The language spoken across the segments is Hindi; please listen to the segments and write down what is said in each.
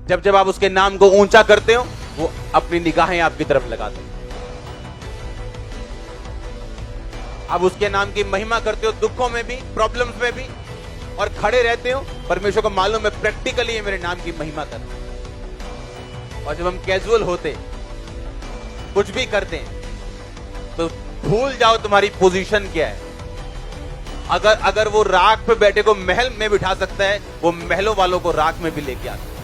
जब जब आप उसके नाम को ऊंचा करते हो, वो अपनी निगाहें आपकी तरफ लगाते हो। आप उसके नाम की महिमा करते हो, दुखों में भी, प्रॉब्लम्स में भी, और खड़े रहते हो। परमेश्वर को मालूम है प्रैक्टिकली ये मेरे नाम की महिमा करते हैं। और जब हम कैजुअल होते, कुछ भी करते हैं, तो भूल जाओ तुम्हारी पोजीशन क्या है। अगर वो राख पे बैठे को महल में बिठा सकता है, वो महलों वालों को राख में भी लेके आता है।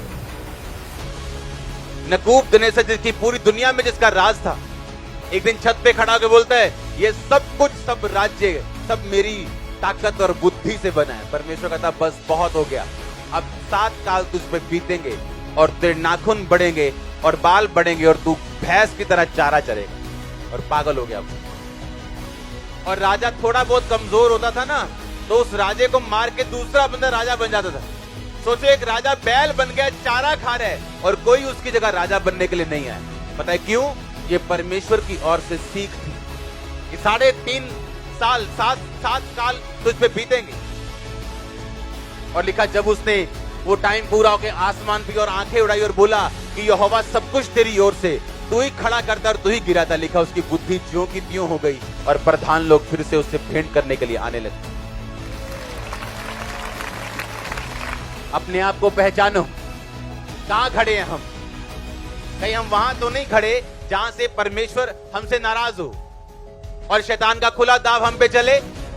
नकूब दिनेसर जिसकी पूरी दुनिया में जिसका राज था, एक दिन छत पे खड़ा होकर बोलता है, ये सब कुछ, सब राज्य, सब मेरी ताकत और बुद्धि से बना है। परमेश्वर कहता बस बहुत हो गया, अब 7 काल तुझ पे बीतेंगे और तेरे नाखून बढ़ेंगे और बाल बढ़ेंगे और तू भैंस की तरह चारा चरेगा। और पागल हो गया। और राजा थोड़ा बहुत कमजोर होता था ना, तो उस राजे को मार के दूसरा बंदा राजा बन जाता था। सोचो, एक राजा बैल बन गया, चारा खा रहा है, और कोई उसकी जगह राजा बनने के लिए नहीं आया। पता है क्यों? ये परमेश्वर की ओर से सीख थी कि 3.5 साल, 7 काल तुझ पे बीतेंगे। और लिखा, जब उसने वो टाइम पूरा होके आसमान पे और आंखें उड़ाई और बोला कि यहोवा सब कुछ तेरी ओर से, तू ही खड़ा करता और तू ही गिराता। लिखा, उसकी बुद्धि ज्यों की त्यों हो गई और प्रधान लोग फिर से उससे भेंट करने के लिए आने लगे। अपने आप को पहचानो, कहां खड़े हैं हम? कहीं हम वहां तो नहीं खड़े जहां से परमेश्वर हमसे नाराज हो और शैतान का खुला दाव हम पे चले।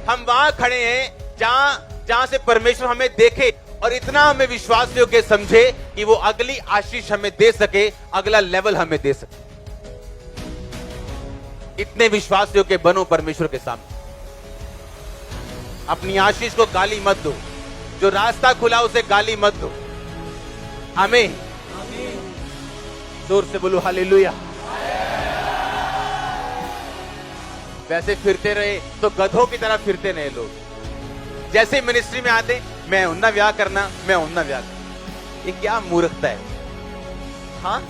हम वहां खड़े हैं जहां से परमेश्वर हमें देखे और इतना हमें विश्वास योग्य समझे कि वो अगली आशीष हमें दे सके, अगला लेवल हमें दे सके। इतने विश्वास योग्य बनो परमेश्वर के सामने। अपनी आशीष को गाली मत दो, जो रास्ता खुला उसे गाली मत दो। आमीन। जोर से बोलो हालेलुया। वैसे फिरते रहे तो गधों की तरह फिरते रहे लोग। जैसे मिनिस्ट्री में आते, मैं उन्ना व्याह करना, मैं उन्ना व्याह करना। ये क्या मूर्खता है? हाँ,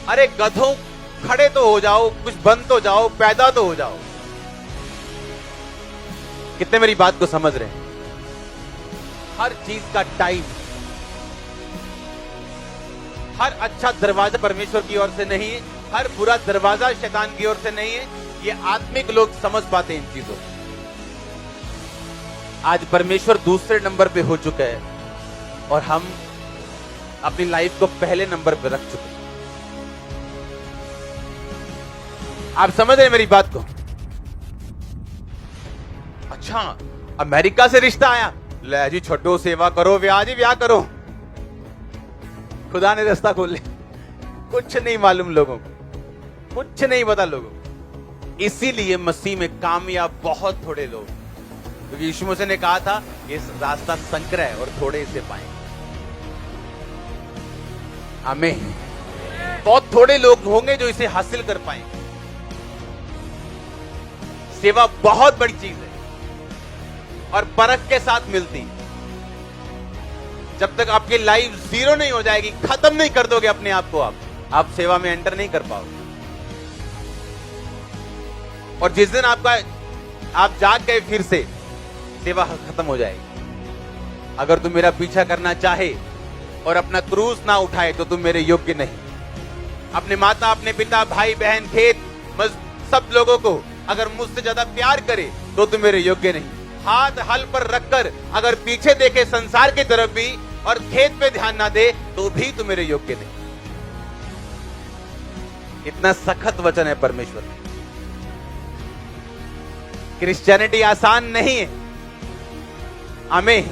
अरे गधों, खड़े तो हो जाओ, कुछ बन तो जाओ, पैदा तो हो जाओ। कितने मेरी बात को समझ रहे हैं? हर चीज का टाइम, हर अच्छा दरवाजा परमेश्वर की ओर से नहीं है, हर बुरा दरवाजा शैतान की ओर से नहीं है। ये आत्मिक लोग समझ पाते हैं इन चीजों को। आज परमेश्वर दूसरे नंबर पे हो चुका है और हम अपनी लाइफ को पहले नंबर पे रख चुके हैं। आप समझ रहे हैं मेरी बात को? अच्छा, अमेरिका से रिश्ता आया, ले जी छोटो, सेवा करो, ब्याह जी ब्याह करो। खुदा ने रास्ता खोल लिया। कुछ नहीं मालूम लोगों को, कुछ नहीं पता लोगों को। इसीलिए मसीह में कामयाब बहुत थोड़े लोग, क्योंकि यीशु मसीह ने कहा था इस रास्ता संकर है और थोड़े इसे पाएंगे। आमीन। बहुत थोड़े लोग होंगे जो इसे हासिल कर पाएंगे। सेवा बहुत बड़ी चीज है और परख के साथ मिलती। जब तक आपकी लाइफ 0 नहीं हो जाएगी, खत्म नहीं कर दोगे अपने आप को, आप सेवा में एंटर नहीं कर पाओगे। और जिस दिन आप जाग गए, फिर से सेवा खत्म हो जाएगी। अगर तुम मेरा पीछा करना चाहे और अपना क्रूस ना उठाए तो तुम मेरे योग्य नहीं। अपने माता, अपने पिता, भाई बहन, खेत, सब लोगों को अगर मुझसे ज्यादा प्यार करे तो तुम मेरे योग्य नहीं। हाथ हल पर रखकर अगर पीछे देखे संसार की तरफ भी और खेत पे ध्यान ना दे तो भी तुम मेरे योग्य नहीं। इतना सख्त वचन है परमेश्वर। क्रिश्चियनिटी आसान नहीं है, आमीन,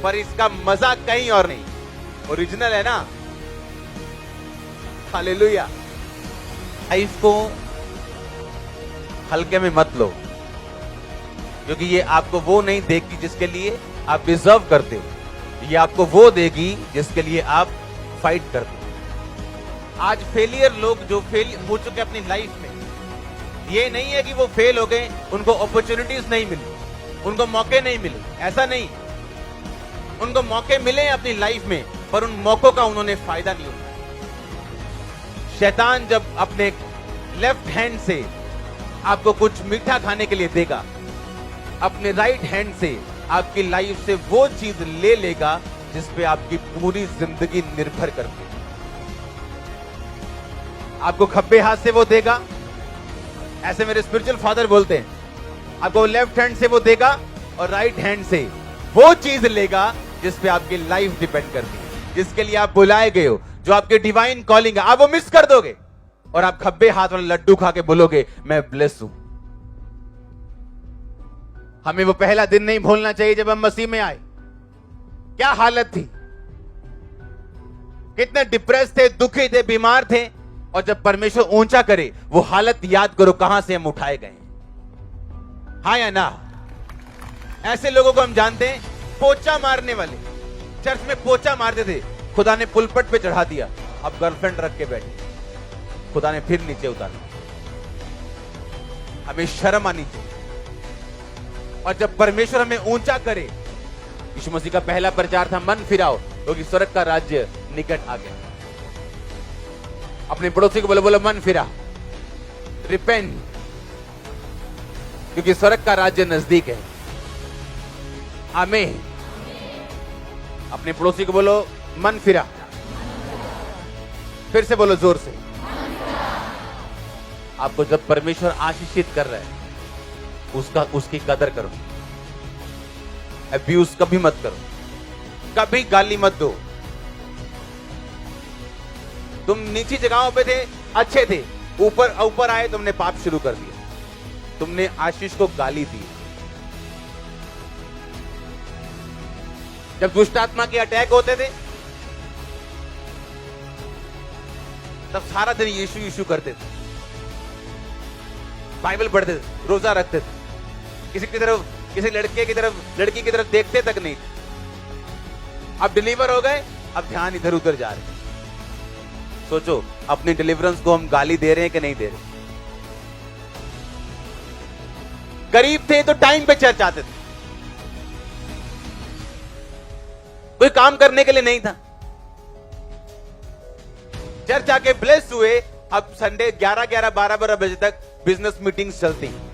पर इसका मजा कहीं और नहीं। ओरिजिनल है ना। हालेलुया। लाइफ को हल्के में मत लो, क्योंकि ये आपको वो नहीं देगी जिसके लिए आप डिजर्व करते हो। ये आपको वो देगी जिसके लिए आप फाइट करते हो। आज फेलियर लोग जो फेल हो चुके अपनी लाइफ में, ये नहीं है कि वो फेल हो गए, उनको अपॉर्चुनिटीज नहीं मिली, उनको मौके नहीं मिले, ऐसा नहीं। उनको मौके मिले अपनी लाइफ में, पर उन मौकों का उन्होंने फायदा नहीं उठाया। शैतान जब अपने लेफ्ट हैंड से आपको कुछ मीठा खाने के लिए देगा, अपने राइट हैंड से आपकी लाइफ से वो चीज ले लेगा जिस पे आपकी पूरी जिंदगी निर्भर करती है। आपको खब्बे हाथ से वो देगा, ऐसे मेरे स्पिरिचुअल फादर बोलते हैं, आपको लेफ्ट हैंड से वो देगा और राइट हैंड से वो चीज लेगा जिस पे आपकी लाइफ डिपेंड करती है, जिसके लिए आप बुलाए गए हो, जो आपके डिवाइन कॉलिंग है। आप वो मिस कर दोगे और आप खब्बे हाथ वाला लड्डू खा के बोलोगे मैं ब्लेस हूं। हमें वो पहला दिन नहीं भूलना चाहिए जब हम मसीह में आए। क्या हालत थी, कितने डिप्रेस थे, दुखी थे, बीमार थे, और जब परमेश्वर ऊंचा करे वो हालत याद करो कहां से हम उठाए गए। हाँ या ना? ऐसे लोगों को हम जानते हैं, पोचा मारने वाले, चर्च में पोचा मारते थे, खुदा ने पुलपट पे चढ़ा दिया, अब गर्लफ्रेंड रख के बैठे, खुदा ने फिर नीचे उतारा। हमें शर्म आनी चाहिए। और जब परमेश्वर हमें ऊंचा करे, यीशु मसीह का पहला प्रचार था मन फिराओ क्योंकि स्वर्ग का राज्य निकट आ गया। अपने पड़ोसी को बोलो, बोलो मन फिरा, रिपेंट, क्योंकि स्वर्ग का राज्य नजदीक है। आमीन। अपने पड़ोसी को बोलो मन फिरा, फिर से बोलो जोर से। आपको जब परमेश्वर आशीषित कर रहा है उसकी कदर करो, अब्यूज कभी मत करो, कभी गाली मत दो। तुम नीची जगहों पे थे, अच्छे थे, ऊपर ऊपर आए तुमने पाप शुरू कर दिया, तुमने आशीष को गाली दी। जब दुष्ट आत्मा के अटैक होते थे तब सारा दिन यीशु यीशु करते थे, बाइबल पढ़ते थे, रोजा रखते थे, किसी की तरफ, किसी लड़के की तरफ, लड़की की तरफ देखते तक नहीं थे। अब डिलीवर हो गए, अब ध्यान इधर उधर जा रहे। सोचो अपनी डिलीवरेंस को हम गाली दे रहे हैं कि नहीं दे रहे? गरीब थे तो टाइम पे चर्च आते थे, कोई काम करने के लिए नहीं था, चर्च आके ब्लेस हुए। अब संडे 11-11, 12-12 बजे तक बिजनेस मीटिंग्स चलती हैं।